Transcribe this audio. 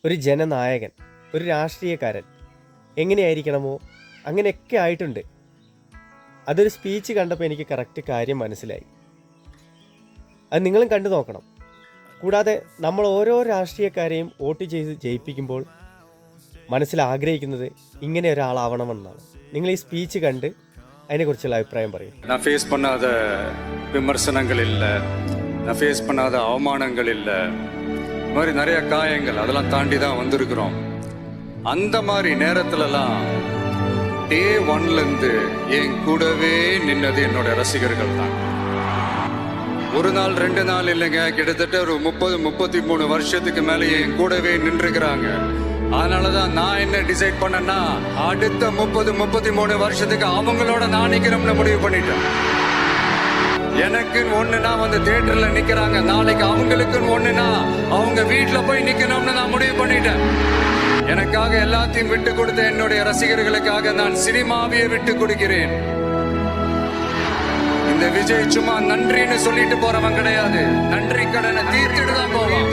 ഒരു ജനനായകൻ, ഒരു രാഷ്ട്രീയക്കാരൻ എങ്ങനെയായിരിക്കണമോ അങ്ങനെയൊക്കെ ആയിട്ടുണ്ട്. അതൊരു സ്പീച്ച് കണ്ടപ്പോൾ എനിക്ക് കറക്റ്റ് കാര്യം മനസ്സിലായി. അത് നിങ്ങളും കണ്ടു നോക്കണം. കൂടാതെ നമ്മൾ ഓരോ രാഷ്ട്രീയക്കാരെയും വോട്ട് ചെയ്ത് ജയിപ്പിക്കുമ്പോൾ മനസ്സിൽ ആഗ്രഹിക്കുന്നത് ഇങ്ങനെ ഒരാളാവണമെന്നാണ്. നിങ്ങൾ ഈ സ്പീച്ച് കണ്ട് അതിനെക്കുറിച്ചുള്ള അഭിപ്രായം പറയും. நான் ஃபேஸ் பண்ணாத விமர்சனங்கள் இல்லை, நான் ஃபேஸ் பண்ணாத அவமானங்கள் இல்லை, இந்த மாதிரி நிறைய காயங்கள் அதெல்லாம் தாண்டி தான் வந்திருக்கிறோம். அந்த மாதிரி நேரத்துலலாம் டே ஒன்லேருந்து என் கூடவே நின்னது என்னோட ரசிகர்கள் தான். ஒரு நாள் 2 நாள் இல்லைங்க, கிட்டத்தட்ட ஒரு 30-33 வருஷத்துக்கு மேலே என் கூடவே நின்றுக்கிறாங்க. அதனால தான் நான் என்ன டிசைட் பண்ணேன்னா, அடுத்த 30-33 வருஷத்துக்கு அவங்களோட நான் நிற்கிறோம்னு முடிவு பண்ணிட்டேன். எனக்குன்னு ஒண்ணுனா வந்து தியேட்டர்ல நிக்கிறாங்க, நாளைக்கு அவங்களுக்குன்னு ஒண்ணுனா அவங்க வீட்டுல போய் நிக்கணும்னு நான் முடிவு பண்ணிட்டேன். எனக்காக எல்லாத்தையும் விட்டு கொடுத்த என்னுடைய ரசிகர்களுக்காக நான் சினிமாவையே விட்டு கொடுக்கிறேன். இந்த விஜய் சும்மா நன்றின்னு சொல்லிட்டு போறவன் கிடையாது, நன்றி கடனை தீர்த்துட்டு தான் போவான்.